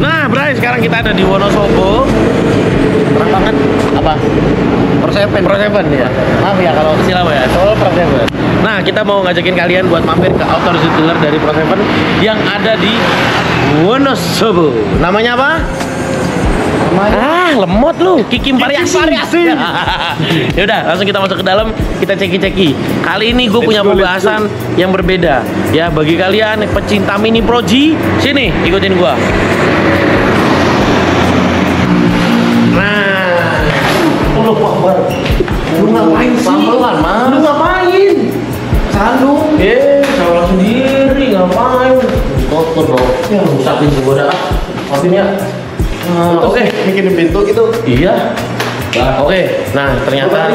Nah, Bray, sekarang kita ada di Wonosobo. Terang banget. Apa? Pro7 ya. Maaf ya kalau silau ya. Soal Pro7. Nah, kita mau ngajakin kalian buat mampir ke outdoor dealer dari Pro7 yang ada di Wonosobo. Namanya apa? Lemot lu, Kikim Variasi. Yaudah, langsung kita masuk ke dalam, kita ceki-ceki. Kali ini gue punya pembahasan yang berbeda. Ya, bagi kalian pecinta mini Pro-G, sini ikutin gua. Nah, lu Akbar. Lu ngapain sih? Pelan-pelan, Mas. Lu ngapain? Sandung. Salah sendiri, ngapain? Kotor dong. Ya, rusakin gua dah. Maafin ya. Oke, bikinin pintu gitu. Iya. Oke. Nah, ternyata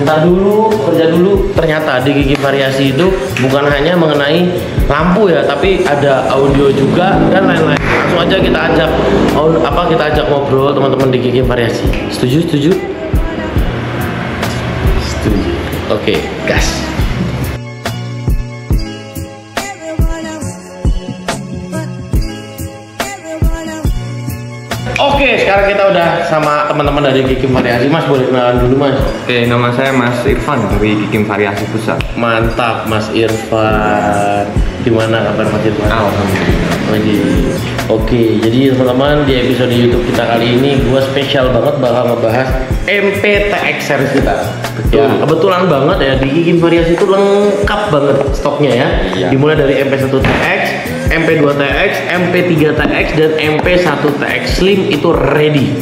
ntar dulu, kerja dulu. Ternyata di Kikim Variasi itu bukan hanya mengenai lampu ya, tapi ada audio juga dan lain-lain. Langsung aja kita ajak ngobrol teman-teman di Kikim Variasi. Setuju? Setuju. Oke, gas. Oke, sekarang kita udah sama teman-teman dari Kikim Variasi. Mas, boleh kenalan dulu, Mas? Oke, nama saya Mas Irfan dari Kikim Variasi Pusat. Mantap, Mas Irfan. Gimana kabar Mas Irfan? Alhamdulillah. Oke, jadi teman-teman di episode YouTube kita kali ini gua spesial banget bakal ngebahas MPTX series kita. Betul. Ya, kebetulan banget ya di Kikim Variasi itu lengkap banget stoknya ya. Iya. Dimulai dari MP1TX, MP2TX, MP3TX dan MP1TX Slim itu ready.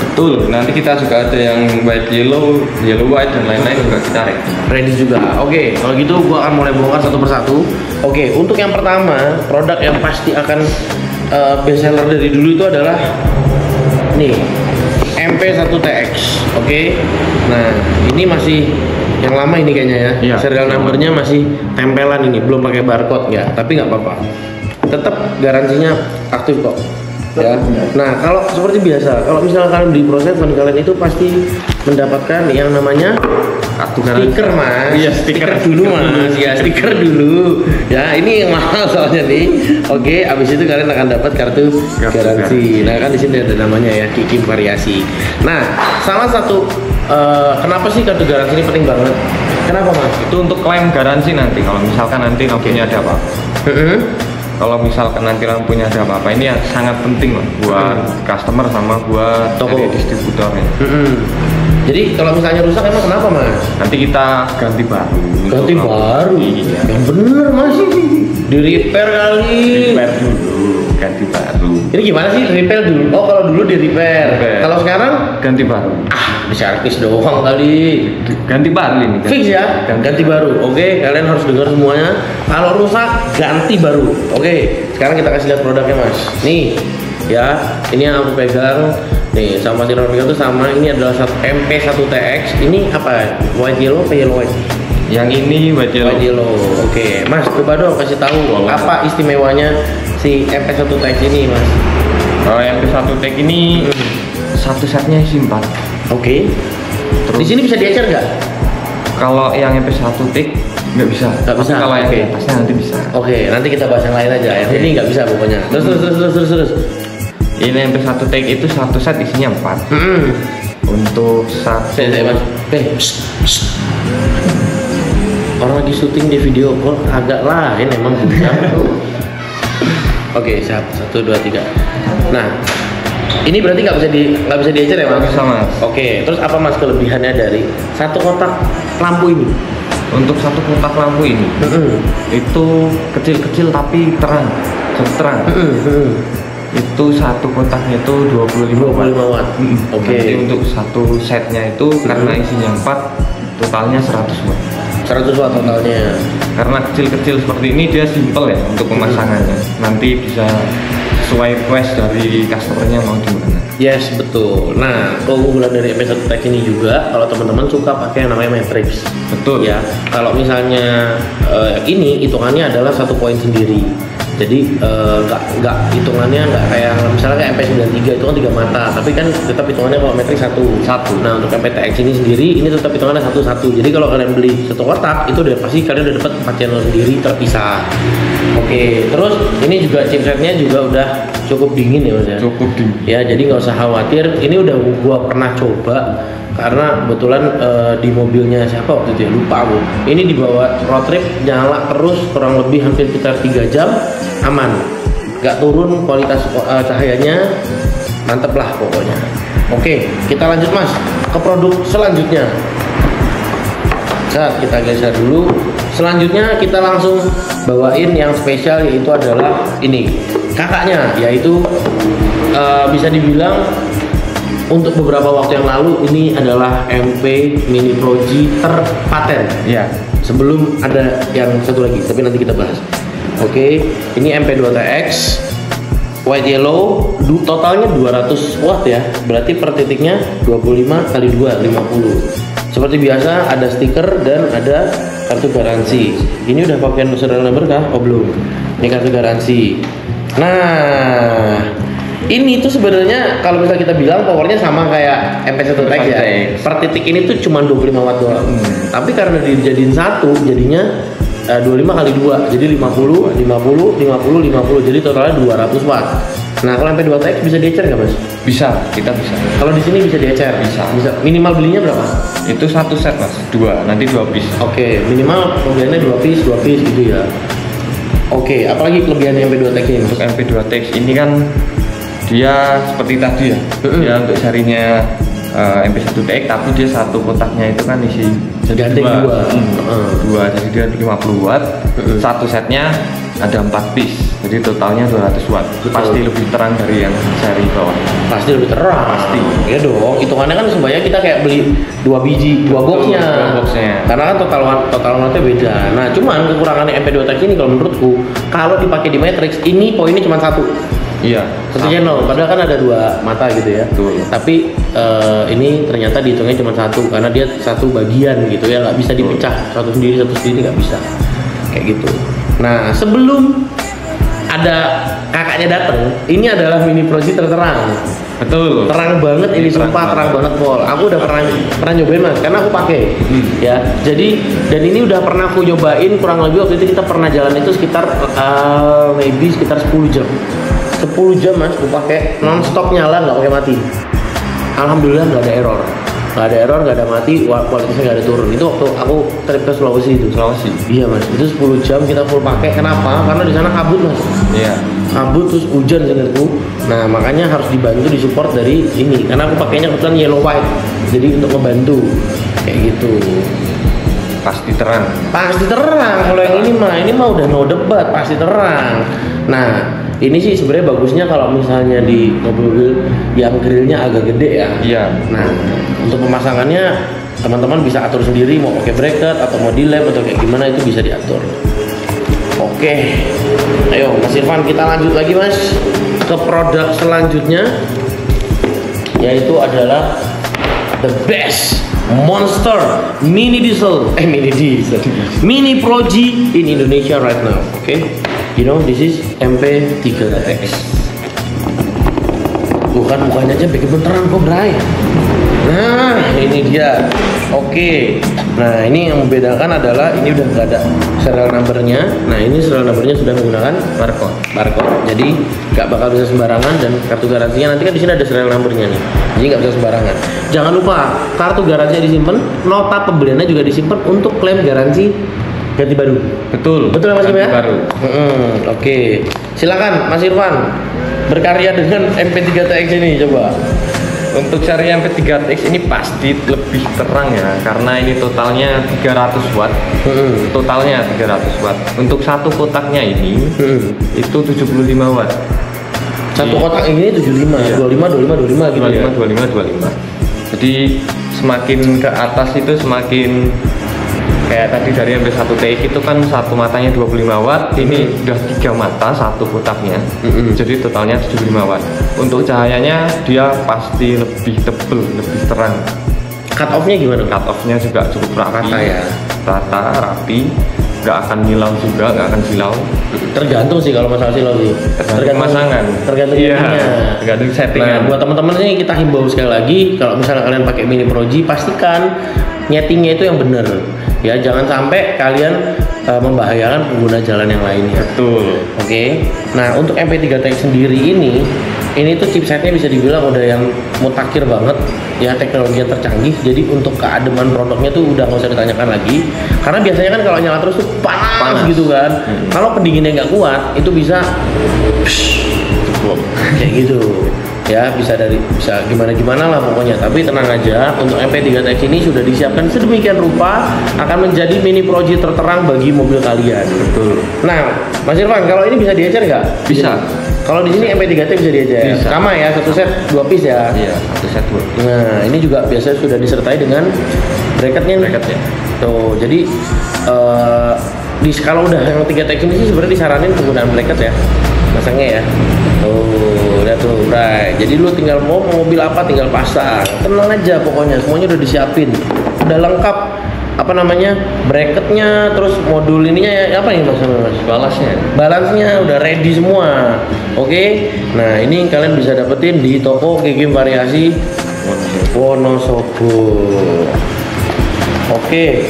Betul, nanti kita juga ada yang white yellow, yellow white dan lain-lain juga kita Ready juga. Oke, kalau gitu gua akan mulai bongkar satu persatu. Oke, untuk yang pertama, produk yang pasti akan best seller dari dulu itu adalah nih MP1TX. Oke. Nah, ini masih yang lama ini kayaknya ya. Iya, Serial numbernya masih tempelan ini, belum pakai barcode ya, tapi nggak apa-apa. Tetap garansinya aktif kok. Ya. Nah, kalau seperti biasa, kalau misalnya kalian beli Pro7 kalian itu pasti mendapatkan yang namanya kartu garansi. stiker, Mas. Iya, stiker dulu, Mas. Ya, stiker dulu. Ya, ini yang mahal soalnya nih. Oke, abis itu kalian akan dapat kartu garansi. Nah, kan di sini ada namanya ya, Kikim Variasi. Nah, salah satu kenapa sih kartu garansi ini penting banget? Kenapa, Mas? Itu untuk klaim garansi nanti kalau misalkan nanti lampunya ada apa. Kalau misalkan nanti lampunya ada apa-apa, ini ya sangat penting loh buat customer sama buat toko distributornya. Jadi kalau misalnya rusak emang kenapa, Mas? Nanti kita ganti baru. Ganti baru? Iya. Yang bener, Mas. Di repair kali. Repair dulu, ganti baru. Ini gimana sih repair dulu? Oh, kalau dulu di repair. Kalau sekarang ganti baru. Servis doang kali. Ganti baru ini. Fix ya, ganti baru. Oke, kalian harus dengar semuanya. Kalau rusak, ganti baru. Oke, sekarang kita kasih lihat produknya, Mas. Nih, ya, ini yang aku pegang. Nih, sama Mas Irfan pegang tuh sama. Ini adalah MP1TX. Ini apa? White yellow apa yellow white? Yang ini white yellow. White yellow. Oke, Mas, coba dong kasih tahu apa istimewanya si MP1TX ini, Mas. Kalau MP1TX ini satu setnya isi 4. Oke. Terus Di sini bisa diecer nggak? kalau yang MP1TX nggak bisa. Nggak bisa. Kalau yang Oke. di atasnya nanti bisa. Oke, nanti kita bahas yang lain aja. Yang ini nggak bisa pokoknya. Terus. Ini MP1TX itu satu set isinya 4. Untuk satu. Saya Mas. Orang lagi syuting di video call agak lain emang bukan. Oke, siap. 1, 2, 3. Nah, ini berarti nggak bisa diecer ya, Mas? Bisa, Mas. Oke, terus apa, Mas, kelebihannya dari satu kotak lampu ini? Untuk satu kotak lampu ini itu kecil-kecil tapi terang, terang. Itu satu kotaknya itu 25 watt. Oke. Nanti untuk satu setnya itu karena isinya 4, totalnya 100 watt. 100 watt totalnya. Karena kecil-kecil seperti ini dia simple ya untuk pemasangannya. Nanti bisa sesuai request dari customernya mau gimana. Yes, betul. Nah, keunggulan dari MP1TX ini juga kalau teman-teman suka pakai yang namanya matrix. Betul. Ya, kalau misalnya ini hitungannya adalah satu poin sendiri. Jadi nggak hitungannya nggak kayak misalnya kayak MP93 itu kan 3 mata, tapi kan tetap hitungannya kalau matrix satu. Nah, untuk MPTX ini sendiri ini tetap hitungannya satu. Jadi kalau kalian beli satu kotak itu udah pasti kalian udah dapat 4 channel sendiri terpisah. Oke, terus ini juga chipsetnya juga udah cukup dingin ya Mas ya. Cukup dingin. Ya, jadi nggak usah khawatir. Ini udah gua pernah coba karena kebetulan di mobilnya siapa waktu itu ya, lupa aku. Ini dibawa road trip, nyala terus kurang lebih hampir sekitar 3 jam, aman. Nggak turun kualitas cahayanya, mantep lah pokoknya. Oke, kita lanjut Mas ke produk selanjutnya. Kita geser dulu. Selanjutnya kita langsung bawain yang spesial, yaitu adalah ini kakaknya, yaitu bisa dibilang untuk beberapa waktu yang lalu ini adalah MP Mini Pro G terpaten. Iya. Sebelum ada yang satu lagi, tapi nanti kita bahas. Oke, ini MP2TX white yellow, totalnya 200 watt ya. Berarti per titiknya 25 kali 2 50. Seperti biasa ada stiker dan ada kartu garansi. Ini udah pakai serial number kah? Oh belum. Ini kartu garansi. Nah, ini tuh sebenarnya kalau misalnya kita bilang powernya sama kayak MP1TX ya. Per titik ini tuh cuma 25 watt doang. Tapi karena dijadiin satu, jadinya 25 kali 2, jadi 50, 50, 50, 50. Jadi totalnya 200 watt. Nah, kalau MP2TX bisa diecer nggak Mas? Bisa, kita bisa. Kalau di sini bisa diecer? Bisa. Minimal belinya berapa? Itu satu set Mas, nanti 2 piece. Oke, minimal pembeliannya 2 piece gitu ya. Oke, apalagi kelebihan MP2TX ini? Untuk MP2TX ini kan dia seperti tadi ya, dia untuk serinya MP1TX, tapi dia satu kotaknya itu kan isi jadi dua. Jadi dia 50 watt. Satu setnya ada 4 piece, jadi totalnya 200 watt. Pasti lebih terang dari yang seri bawah. Pasti lebih terang. Pasti. Iya dong. Hitungannya kan sebenarnya kita kayak beli 2 biji, 2 boxnya. Karena kan total wattnya beda. Nah, cuman kekurangannya MP2TX ini kalau menurutku, kalau dipakai di Matrix ini poinnya cuma satu. Iya. Satu channel, padahal kan ada 2 mata gitu ya. Betul. Tapi ini ternyata dihitungnya cuma satu karena dia satu bagian gitu ya, nggak bisa dipecah satu sendiri nggak bisa. Kayak gitu. Nah, sebelum ada kakaknya datang, ini adalah Mini Pro G terterang. Betul. Terang banget ini, sumpah terang banget Pol. Aku udah pernah nyobain Mas, karena aku pakai. Ya. Jadi dan ini udah pernah aku nyobain kurang lebih waktu itu kita pernah jalan itu sekitar maybe sekitar 10 jam. 10 jam Mas, aku pakai non-stop nyala, nggak pakai mati. Alhamdulillah nggak ada error. Nggak ada error, nggak ada mati, kualitasnya nggak ada turun. Itu waktu aku trip ke Sulawesi itu. Iya Mas, itu 10 jam kita full pakai. Kenapa? Karena di sana kabut Mas. Iya. Kabut terus hujan seingatku. Nah makanya harus dibantu disupport dari ini. Karena aku pakainya kebetulan yellow white, jadi untuk ngebantu kayak gitu. Pasti terang. Pasti terang. Kalau yang ini mah udah no debat, pasti terang. Nah ini sih sebenarnya bagusnya kalau misalnya di mobil-mobil yang grillnya agak gede ya. Iya. Nah, untuk pemasangannya teman-teman bisa atur sendiri mau pakai bracket atau mau di lap atau kayak gimana, itu bisa diatur. Oke. Ayo Mas Irfan, kita lanjut lagi Mas ke produk selanjutnya, yaitu adalah the best monster mini Pro G in Indonesia right now. Oke. You know, this is MP3TX. Bukan-bukannya aja bikin beneran kok, Bray. Nah, ini dia. Oke. Nah, ini yang membedakan adalah ini udah nggak ada serial numbernya. Nah, ini serial numbernya sudah menggunakan barcode. Jadi nggak bakal bisa sembarangan, dan kartu garansinya nanti kan di sini ada serial numbernya nih. Jadi nggak bisa sembarangan. Jangan lupa kartu garansinya disimpan, nota pembeliannya juga disimpan untuk klaim garansi ganti baru. Betul Mas Kim ya? Baru. Oke. Silakan Mas Irfan berkarya dengan MP3TX ini, coba. Untuk seri MP3TX ini pasti lebih terang ya, karena ini totalnya 300 watt. Totalnya 300 watt. Untuk satu kotaknya ini itu 75 watt. Satu kotak ini 75, iya. 25 gitu 25, ya. 25. Jadi semakin ke atas itu semakin kayak tadi dari MP1TX itu kan satu matanya 25 watt, ini udah 3 mata satu kotaknya. Jadi totalnya 75 watt. Untuk cahayanya dia pasti lebih tebel, lebih terang. Cut off-nya gimana? Cut off-nya juga cukup rapi. Rata ya. Rata, rapi. nggak akan ngilau juga, nggak akan silau. Tergantung sih kalau masalah silau sih. Tergantung pasangan. Tergantung tergantung settingan. Nah, buat teman-teman ini kita himbau sekali lagi, kalau misalnya kalian pakai Mini Pro G, pastikan nyetingnya itu yang benar. Ya, jangan sampai kalian membahayakan pengguna jalan yang lainnya. Betul. Oke. Nah, untuk MP3 TX sendiri ini tuh chipsetnya bisa dibilang udah yang mutakhir banget ya, teknologi yang tercanggih. Jadi untuk keademan produknya tuh udah nggak usah ditanyakan lagi, karena biasanya kan kalau nyala terus tuh panas gitu kan. Kalau pendinginnya nggak kuat itu bisa kayak gitu ya, bisa gimana lah pokoknya. Tapi tenang aja, untuk MP3 TX ini sudah disiapkan sedemikian rupa akan menjadi Mini Pro G terterang bagi mobil kalian. Betul. Nah, Mas Irfan, kalau ini bisa diecer nggak? Bisa. Kalau di sini MP3T bisa diecer. Bisa. Sama ya, satu set 2 piece ya. Iya, satu set 2 piece. Nah, ini juga biasanya sudah disertai dengan bracketnya nih. Bracketnya. Tuh, jadi kalau udah yang 3 TX ini sih sebenarnya disaranin penggunaan bracket ya, masangnya ya. Tuh, lihat tuh, right. Jadi lu tinggal mau mobil apa tinggal pasang. Tenang aja pokoknya, semuanya udah disiapin. Udah lengkap apa namanya, bracketnya, terus modul ininya ya, apa nih mas? Balansnya udah ready semua. Oke. Nah, ini kalian bisa dapetin di toko Kikim Variasi Wonosobo. Oke,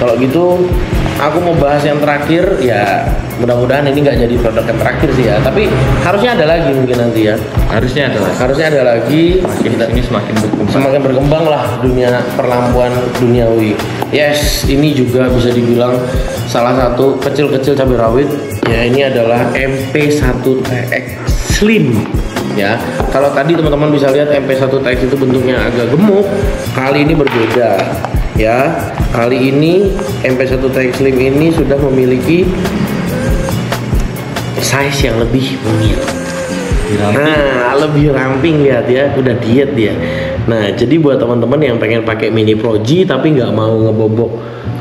kalau gitu aku mau bahas yang terakhir ya. Mudah-mudahan ini nggak jadi produk yang terakhir sih ya, tapi harusnya ada lagi mungkin nanti ya. Harusnya ada lagi. Ini semakin berkembang lah dunia perlampuan duniawi. Yes, ini juga bisa dibilang salah satu kecil-kecil cabai rawit. Ya, ini adalah MP1 TX Slim. Ya, kalau tadi teman-teman bisa lihat MP1 TX itu bentuknya agak gemuk, kali ini berbeda. Ya, kali ini MP1 TX Slim ini sudah memiliki size yang lebih mungil. Nah, lebih ramping, lihat ya, udah diet dia. Nah, jadi buat teman-teman yang pengen pakai Mini Pro G tapi nggak mau ngebobok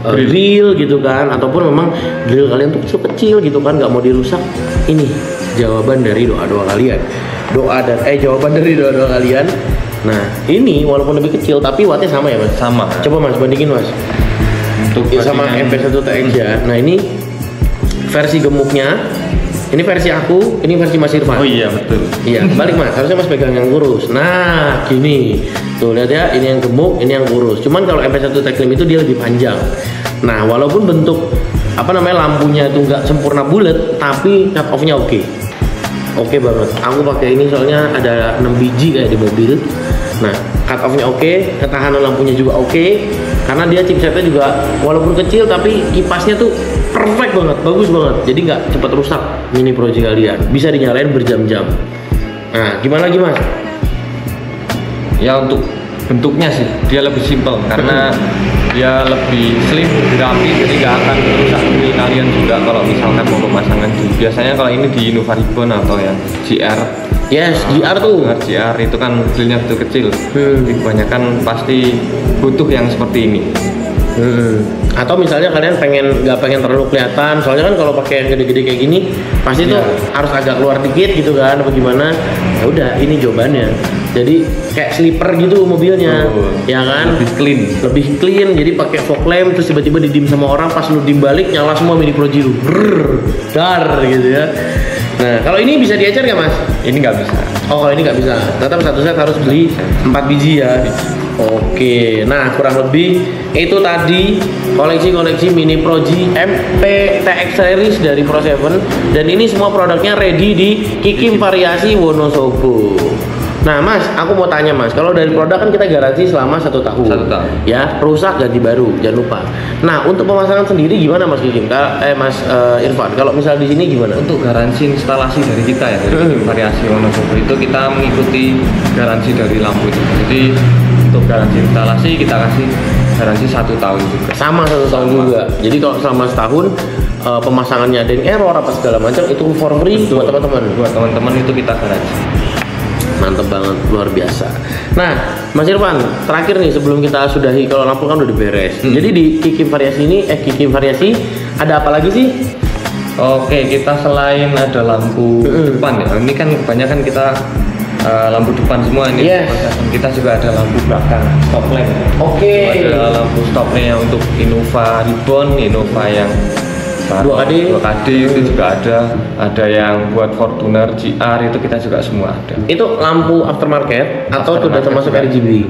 grill gitu kan, ataupun memang grill kalian tuh kecil-kecil gitu kan, nggak mau dirusak, ini jawaban dari doa-doa kalian. Jawaban dari doa-doa kalian. Nah, ini walaupun lebih kecil tapi wattnya sama ya mas? Sama. Coba mas bandingin mas. Untuk sama MP1 TX ya. Nah, ini versi gemuknya. Ini versi aku, ini versi Mas Irfan. Oh iya, betul. Iya, balik mas, harusnya mas pegang yang kurus. Nah, gini. Tuh, lihat ya, ini yang gemuk, ini yang kurus. Cuman kalau MP1 TX Slim itu dia lebih panjang. Nah, walaupun bentuk lampunya itu nggak sempurna bulat, tapi cut off-nya oke. Oke banget. Aku pakai ini soalnya ada 6 biji kayak di mobil. Nah, cut off-nya oke, ketahanan lampunya juga oke. Karena dia chipsetnya juga walaupun kecil tapi kipasnya tuh perfect banget, bagus banget. Jadi nggak cepat rusak Mini Pro G kalian. Bisa dinyalain berjam-jam. Nah, gimana lagi mas? Ya, untuk bentuknya sih dia lebih simpel karena dia lebih slim, lebih rapi, jadi nggak akan merusak grill kalian juga kalau misalkan mau pemasangan di. Biasanya kalau ini di Innova Ribbon atau yang GR. Yes, GR tuh. GR itu kan grillnya kecil. Jadi kebanyakan pasti butuh yang seperti ini. Atau misalnya kalian nggak pengen terlalu kelihatan, soalnya kan kalau pakai yang gede-gede kayak gini pasti tuh harus agak keluar dikit gitu kan, apa gimana? Ya udah, ini jawabannya. Jadi kayak slipper gitu mobilnya, ya kan? Lebih clean. Jadi pakai fog lamp, terus tiba-tiba didim sama orang, pas lu dim balik nyala semua Mini Pro G lu, dar gitu ya. Nah, kalau ini bisa diecer nggak mas? Ini nggak bisa. Oh, kalau ini nggak bisa. Tetap satu set harus beli 4 biji ya. Oke, nah kurang lebih itu tadi koleksi-koleksi Mini Pro G MP-TX series dari Pro7, dan ini semua produknya ready di Kikim Variasi Wonosobo. Nah mas, aku mau tanya mas, kalau dari produk kan kita garansi selama 1 tahun. 1 tahun. Ya, rusak ganti baru, jangan lupa. Nah, untuk pemasangan sendiri gimana mas Kikim? Mas Irfan, kalau misal di sini gimana? Untuk garansi instalasi dari kita ya, dari Kikim Variasi Wonosobo itu kita mengikuti garansi dari lampu itu. Jadi untuk garansi instalasi kita kasih garansi 1 tahun juga. Sama 1 tahun juga. Jadi kalau selama setahun pemasangannya ada yang error apa segala macam itu for free. Betul. Buat teman-teman. Buat teman-teman itu kita garansi. Mantep banget, luar biasa. Nah, Mas Irfan, terakhir nih sebelum kita sudahi, kalau lampu kan udah beres. Jadi di Kikim Variasi ini, Kikim Variasi ada apa lagi sih? Oke, kita selain ada lampu depan ya, ini kan kebanyakan kita lampu depan semua ini. Yes. Kita juga ada lampu belakang, stop lamp. Oke. Ada lampu stop lamp untuk Innova Ribbon, Innova yang 2KD itu juga ada yang buat Fortuner, GR itu kita juga semua ada. Itu lampu aftermarket atau sudah termasuk RGB?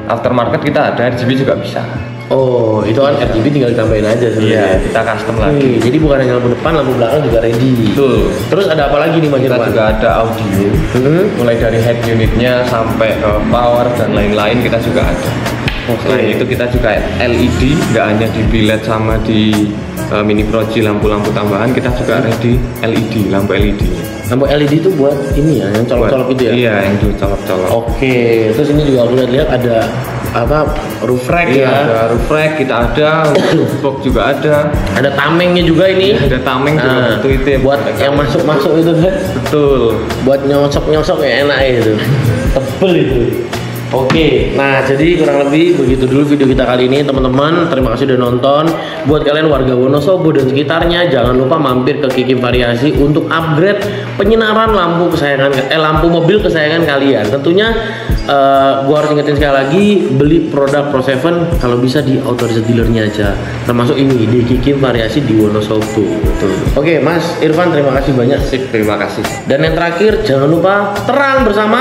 Aftermarket kita ada, RGB juga bisa. Oh, itu kan RGB tinggal ditambahin aja sebenarnya. Iya, kita custom lagi. Jadi bukan hanya lampu depan, lampu belakang juga ready. Betul. Terus ada apa lagi nih Mas Kita Irfan? juga ada audio, mulai dari head unitnya sampai ke power dan lain-lain kita juga ada. Selain itu kita juga LED, nggak hanya di biled sama di Mini Pro G lampu-lampu tambahan, kita juga ready LED, lampu LED. Lampu LED itu buat ini ya, yang colok-colok itu ya? Iya, yang colok-colok. Oke, terus ini juga aku lihat ada apa roof rack Iya, ya? ada roof rack kita ada, box juga ada. Ada tamengnya juga ini. Ada tameng juga itu ya, buat yang masuk-masuk itu kan? Betul. Buat nyosok-nyosok ya enak itu. Tebel itu. Oke, nah jadi kurang lebih begitu dulu video kita kali ini teman-teman. Terima kasih udah nonton. Buat kalian warga Wonosobo dan sekitarnya, jangan lupa mampir ke Kikim Variasi untuk upgrade penyinaran lampu kesayangan, lampu mobil kesayangan kalian. Tentunya gua harus ingetin sekali lagi, beli produk Pro 7 kalau bisa di authorized dealernya aja. Termasuk ini di Kikim Variasi di Wonosobo. Oke, Mas Irfan terima kasih banyak. Sip, terima kasih. Dan yang terakhir jangan lupa terang bersama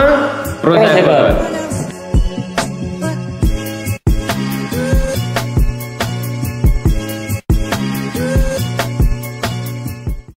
Pro 7.